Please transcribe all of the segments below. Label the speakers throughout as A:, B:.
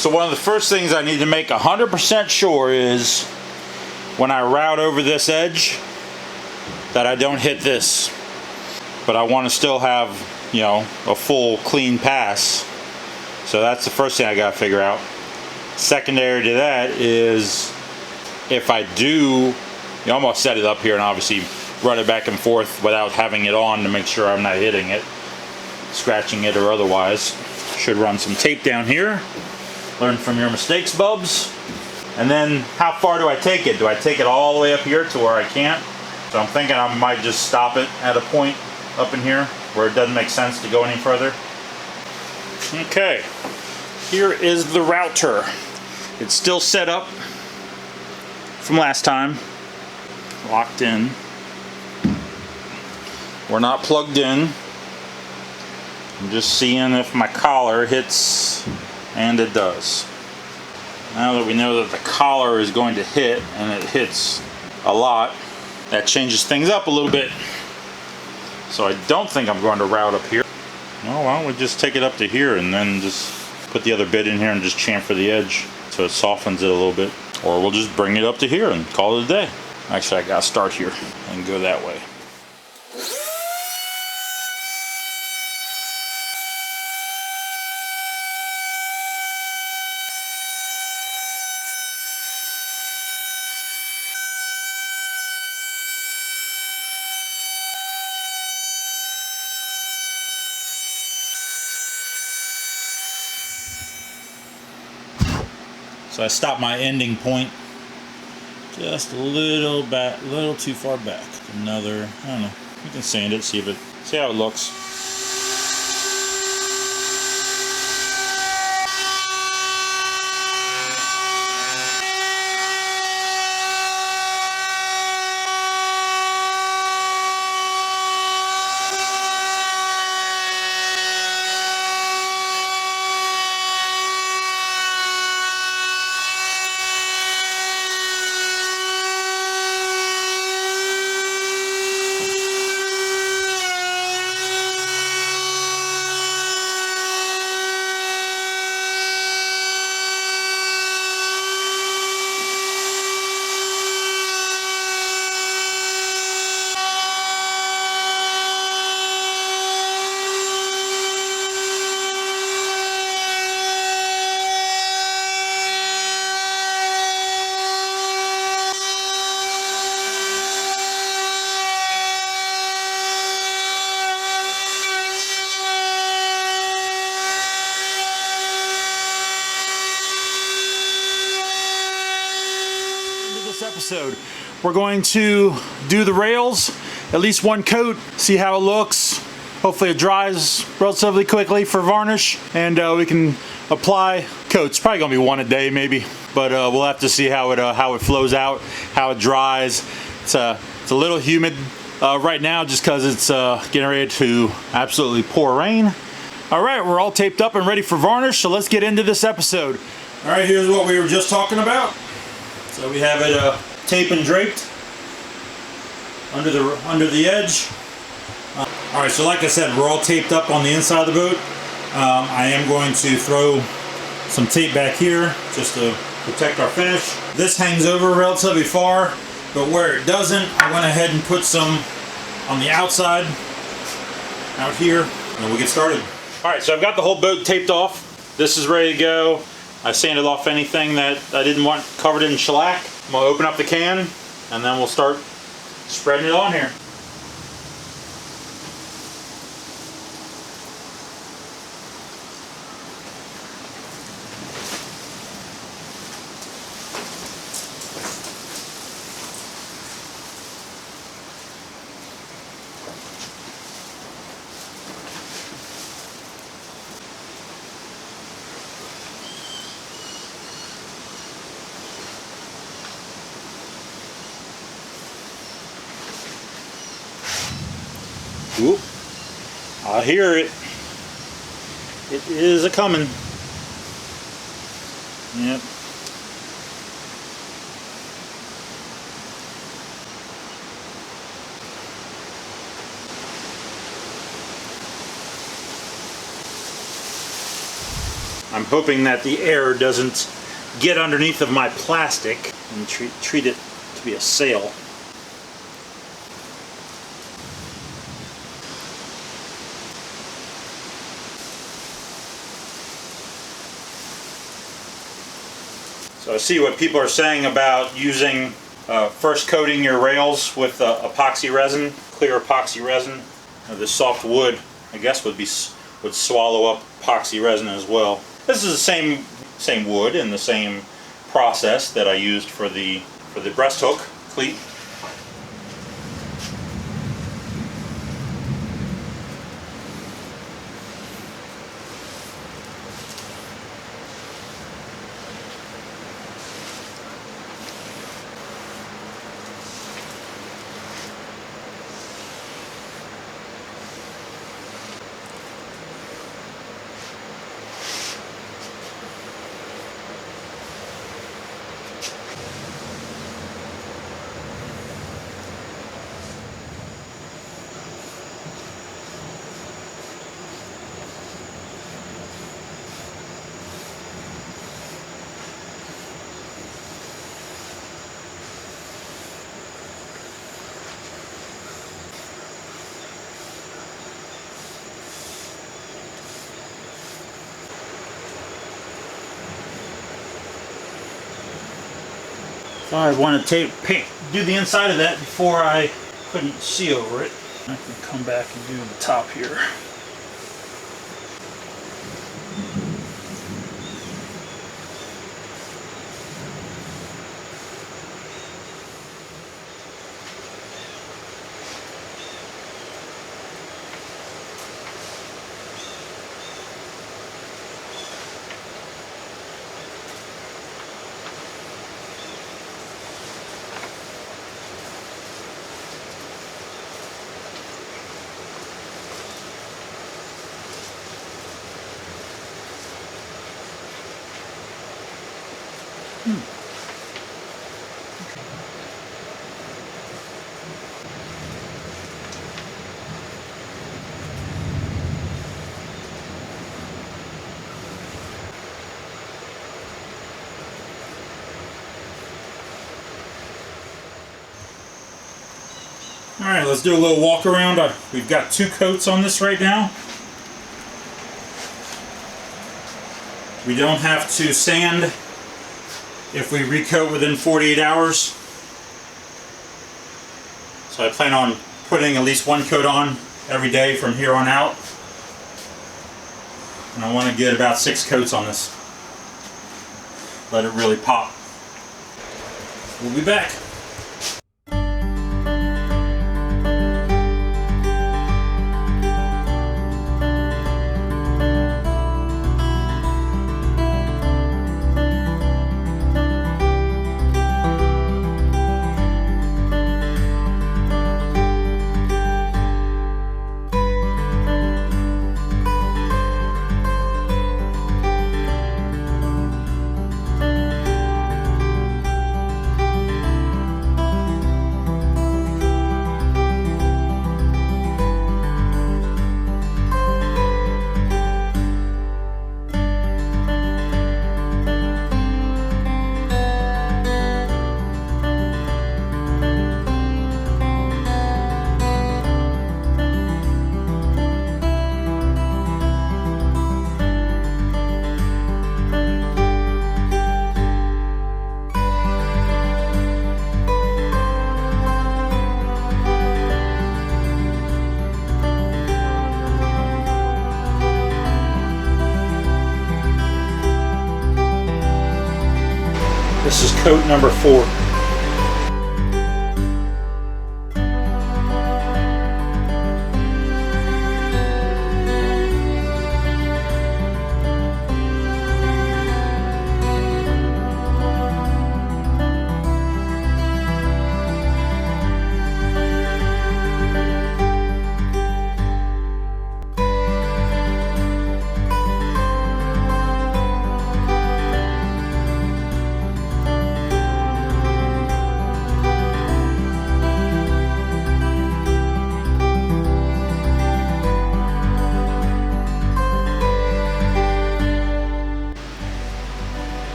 A: So one of the first things I need to make 100% sure is when I route over this edge that I don't hit this. But I want to still have, you know, a full clean pass. So that's the first thing I gotta figure out. Secondary to that is if I do, you almost set it up here and obviously run it back and forth without having it on to make sure I'm not hitting it, scratching it or otherwise. Should run some tape down here. Learn from your mistakes, Bubs. And then how far do I take it? Do I take it all the way up here to where I can't? So I'm thinking I might just stop it at a point up in here where it doesn't make sense to go any further. Okay, here is the router. It's still set up from last time, locked in. We're not plugged in. I'm just seeing if my collar hits, and it does. Now that we know that the collar is going to hit, and it hits a lot, that changes things up a little bit. So I don't think I'm going to route up here. Well, why don't we just take it up to here and then just put the other bit in here and just chamfer the edge so it softens it a little bit. Or we'll just bring it up to here and call it a day. Actually, I gotta start here and go that way. So I stopped my ending point just a little too far back. Another, I don't know. We can sand it, see how it looks. Episode. We're going to do the rails, at least one coat, see how it looks. Hopefully it dries relatively quickly for varnish, and we can apply coats. Probably gonna be one a day maybe, but we'll have to see how it flows out, how it dries. It's a little humid right now just because it's getting ready to absolutely pour rain. All right, we're all taped up and ready for varnish, so let's get into this episode. All right, here's what we were just talking about. So we have it taped and draped under the edge. All right, so like I said, we're all taped up on the inside of the boat. I am going to throw some tape back here just to protect our finish. This hangs over relatively far, but where it doesn't, I went ahead and put some on the outside out here, and we'll get started. All right, so I've got the whole boat taped off. This is ready to go. I sanded off anything that I didn't want covered in shellac. I'm gonna open up the can and then we'll start spreading it on here. Oop. I hear it. It is a coming. Yep. I'm hoping that the air doesn't get underneath of my plastic and treat it to be a sail. So I see what people are saying about using first coating your rails with epoxy resin, clear epoxy resin. This soft wood, I guess, would swallow up epoxy resin as well. This is the same wood and the same process that I used for the breast hook cleat. So I want to do the inside of that before I put C over it. I can come back and do the top here. Alright, let's do a little walk around. We've got 2 coats on this right now. We don't have to sand if we recoat within 48 hours. So I plan on putting at least 1 coat on every day from here on out. And I want to get about 6 coats on this. Let it really pop. We'll be back. This is coat number 4.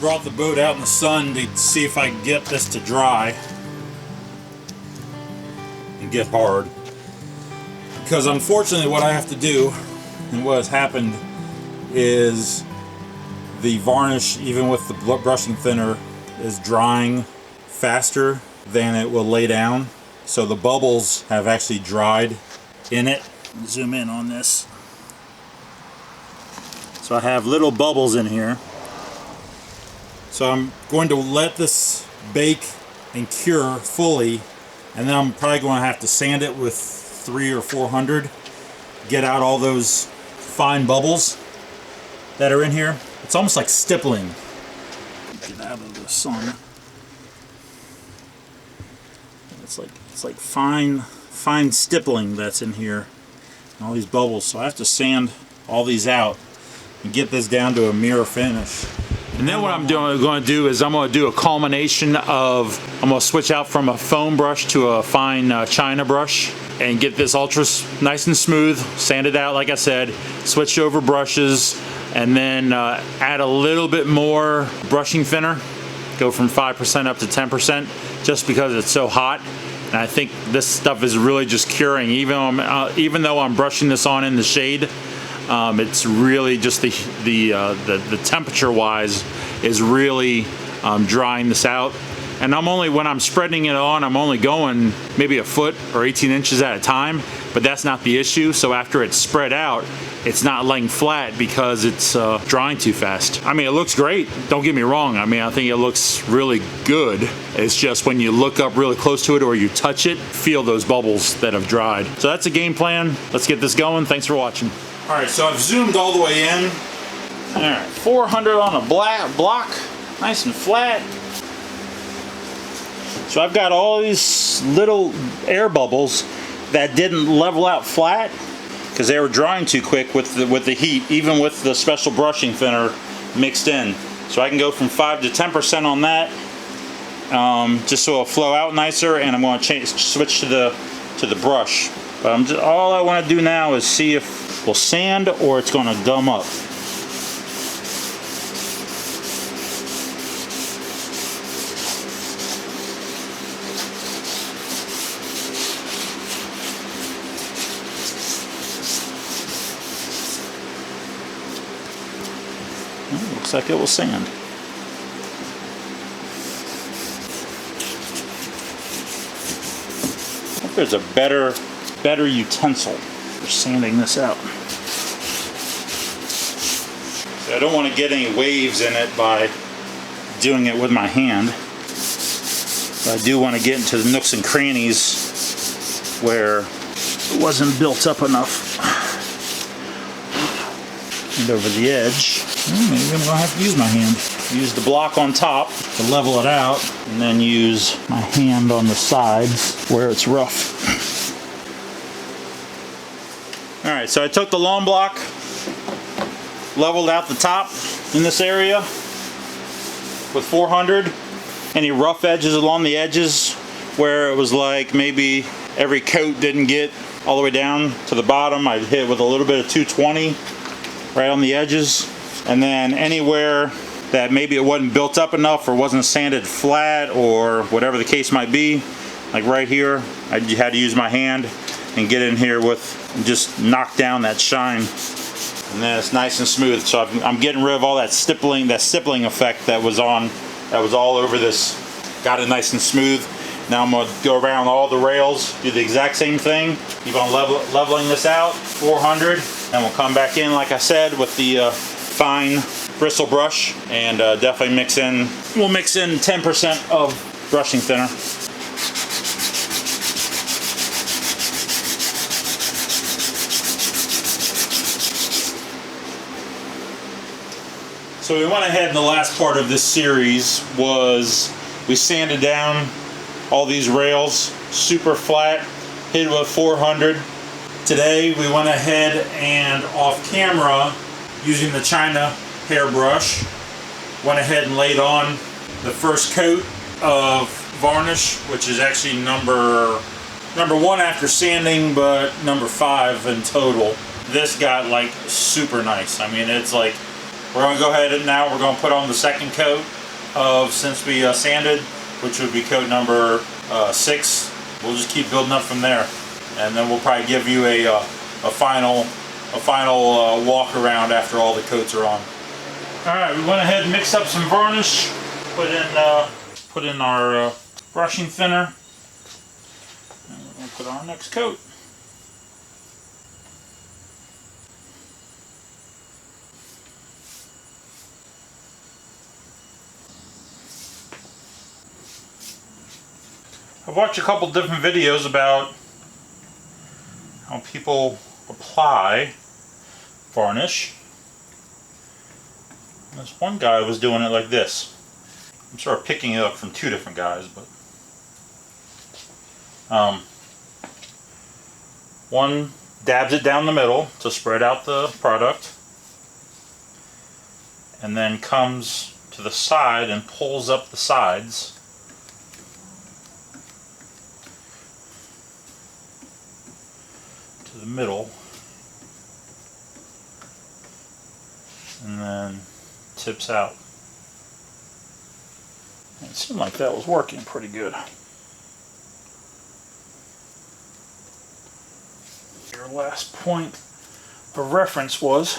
A: brought the boat out in the sun to see if I can get this to dry and get hard. Because unfortunately what I have to do, and what has happened, is the varnish, even with the brushing thinner, is drying faster than it will lay down. So the bubbles have actually dried in it. Zoom in on this. So I have little bubbles in here. So I'm going to let this bake and cure fully, and then I'm probably going to have to sand it with 300 or 400, get out all those fine bubbles that are in here. It's almost like stippling. Get out of the sun. It's like fine stippling that's in here, and all these bubbles. So I have to sand all these out and get this down to a mirror finish. And then what I'm going to do is I'm going to do a culmination of, I'm going to switch out from a foam brush to a fine China brush and get this ultra nice and smooth, sand it out like I said, switch over brushes, and then add a little bit more brushing thinner, go from 5% up to 10%, just because it's so hot. And I think this stuff is really just curing. Even though I'm brushing this on in the shade, it's really just the temperature wise is really drying this out. And when I'm spreading it on, I'm only going maybe a foot or 18 inches at a time, but that's not the issue. So after it's spread out, it's not laying flat because it's drying too fast. I mean, it looks great, don't get me wrong. I mean, I think it looks really good. It's just when you look up really close to it or you touch it, feel those bubbles that have dried. So that's a game plan. Let's get this going. Thanks for watching. All right, so I've zoomed all the way in. All right, 400 on a block, nice and flat. So I've got all these little air bubbles that didn't level out flat because they were drying too quick with the heat, even with the special brushing thinner mixed in. So I can go from 5 to 10% on that, just so it'll flow out nicer. And I'm going to switch to the brush. But all I want to do now is see if we'll sand or it's going to gum up. Looks like it will sand. I hope there's a better utensil for sanding this out. So I don't want to get any waves in it by doing it with my hand. But I do want to get into the nooks and crannies where it wasn't built up enough. And over the edge. Maybe I'm going to have to use my hand. Use the block on top to level it out, and then use my hand on the sides where it's rough. Alright, so I took the lawn block, leveled out the top in this area with 400. Any rough edges along the edges where it was like maybe every coat didn't get all the way down to the bottom, I'd hit with a little bit of 220 right on the edges. And then anywhere that maybe it wasn't built up enough or wasn't sanded flat or whatever the case might be, like right here, I had to use my hand and get in here with, and just knock down that shine. And then it's nice and smooth. So I'm getting rid of all that stippling effect that was all over this. Got it nice and smooth. Now I'm going to go around all the rails, do the exact same thing. Keep on leveling this out, 400. And we'll come back in, like I said, with the fine bristle brush, and definitely we'll mix in 10% of brushing thinner. So we went ahead in the last part of this series was we sanded down all these rails super flat, hit with 400. Today we went ahead and off camera, using the China hairbrush, went ahead and laid on the first coat of varnish, which is actually number 1 after sanding, but number 5 in total. This got like super nice. I mean, it's like, we're gonna go ahead and now we're gonna put on the second coat. of since we sanded, which would be coat number 6. We'll just keep building up from there, and then we'll probably give you a final walk around after all the coats are on. All right, we went ahead and mixed up some varnish, put in our brushing thinner, and we're going to put on our next coat. I've watched a couple different videos about how people apply varnish. This one guy was doing it like this. I'm sort of picking it up from 2 different guys, but one dabs it down the middle to spread out the product, and then comes to the side and pulls up the sides. To the middle, and then tips out. It seemed like that was working pretty good. Your last point of reference was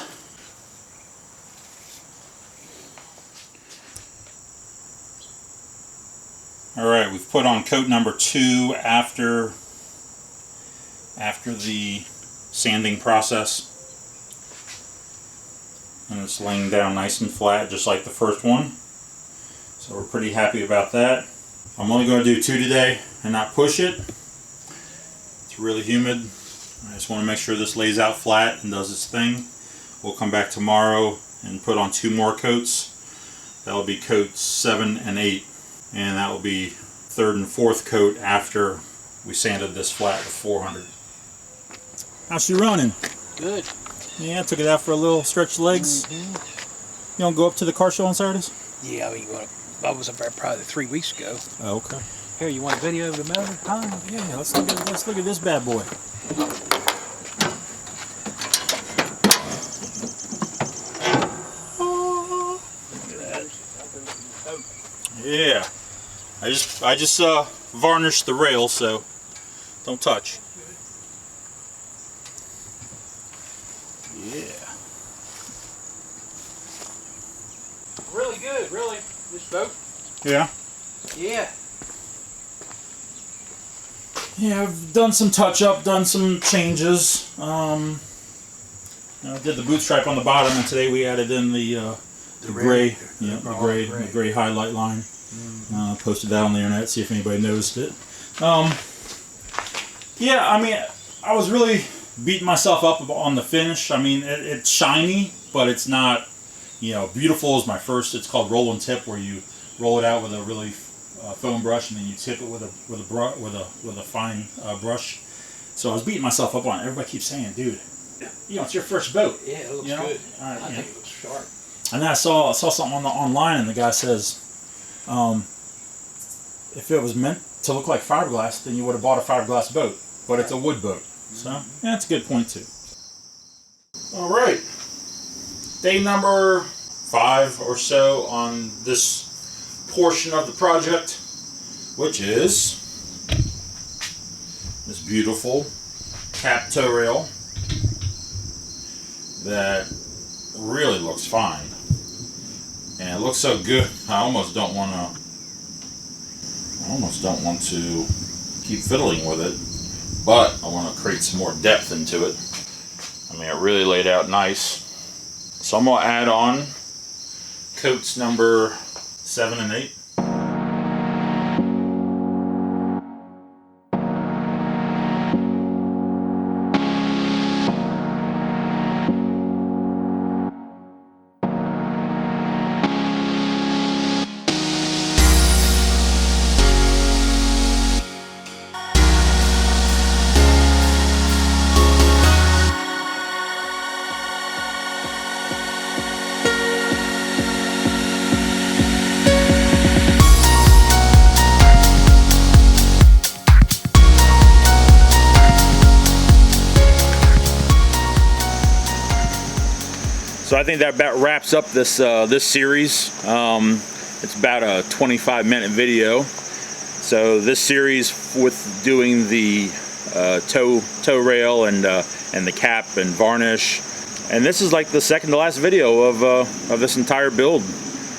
A: alright, we've put on coat number 2 after the sanding process, and it's laying down nice and flat just like the first one, so we're pretty happy about that. I'm only going to do 2 today and not push it. It's really humid. I just want to make sure this lays out flat and does its thing. We'll come back tomorrow and put on 2 more coats. That will be coats 7 and 8, and that will be 3rd and 4th coat after we sanded this flat with 400. How's she running?
B: Good.
A: Yeah, I took it out for a little stretch legs. You don't go up to the car show on Saturdays?
B: Yeah, I mean, Bubba was up there probably 3 weeks ago.
A: Oh, okay.
B: Here, you want a video of the motor?
A: Yeah, let's look at this bad boy. Yeah, I just varnished the rail, so don't touch. Yeah.
B: Really good, really. This boat?
A: Yeah.
B: Yeah.
A: Yeah, I've done some touch-up, done some changes. I did the boot stripe on the bottom, and today we added in the gray, the gray highlight line. Posted that on the internet, see if anybody noticed it. Yeah, I mean, I was really beating myself up on the finish. I mean, it's shiny, but it's not, beautiful as my first. It's called roll and tip, where you roll it out with a really foam brush, and then you tip it with a fine brush. So I was beating myself up on it. Everybody keeps saying, "Dude, it's your first boat."
B: Yeah, it looks good. I think it looks sharp.
A: And then I saw something online, and the guy says, if it was meant to look like fiberglass, then you would have bought a fiberglass boat. But it's a wood boat. So, yeah, that's a good point, too. All right. Day number 5 or so on this portion of the project, which is this beautiful cap toe rail that really looks fine. And it looks so good, I almost don't want to keep fiddling with it, but I want to create some more depth into it. I mean, it really laid out nice. So I'm going to add on coats number 7 and 8. So I think that about wraps up this this series.
C: It's about a 25-minute video. So this series with doing the toe rail and the cap and varnish, and this is like the second to last video of this entire build.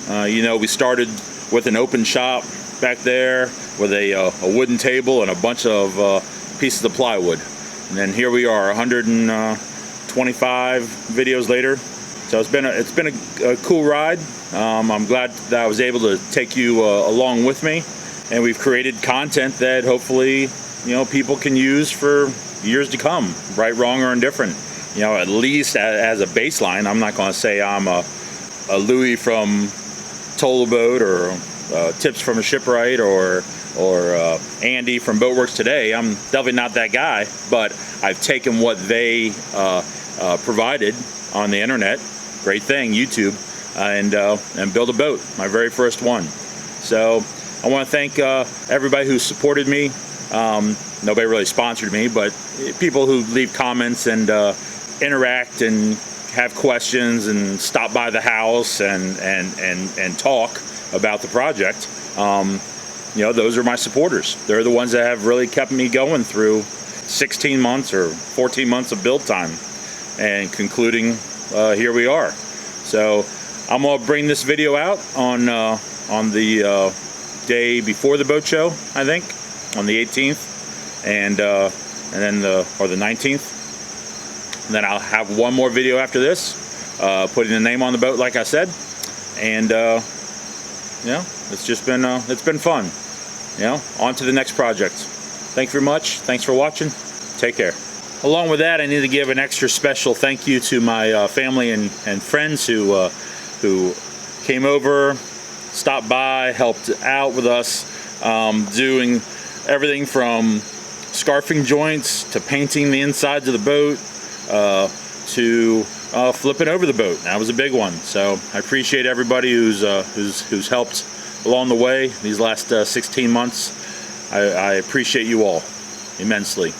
C: You know, we started with an open shop back there with a wooden table and a bunch of pieces of plywood, and then here we are 125 videos later. So it's been a cool ride. I'm glad that I was able to take you along with me, and we've created content that hopefully, you know, people can use for years to come, right, wrong, or indifferent. You know, at least as a baseline. I'm not going to say I'm a Louis from Toll a Boat or Tips from a Shipwright or Andy from Boatworks Today. I'm definitely not that guy, but I've taken what they provided on the internet, great thing, YouTube, and build a boat, my very first one. So I want to thank everybody who supported me. Nobody really sponsored me, but people who leave comments and interact and have questions and stop by the house and talk about the project. You know, those are my supporters. They're the ones that have really kept me going through 16 months or 14 months of build time, and concluding here we are. So I'm gonna bring this video out on the day before the boat show, I think, on the 18th, and then the 19th. And then I'll have one more video after this, putting the name on the boat, like I said, and yeah, it's been fun. You know, on to the next project. Thanks very much. Thanks for watching. Take care. Along with that, I need to give an extra special thank you to my family and friends who came over, stopped by, helped out with us, doing everything from scarfing joints to painting the insides of the boat, to flipping over the boat. That was a big one. So I appreciate everybody who's helped along the way these last 16 months. I appreciate you all immensely.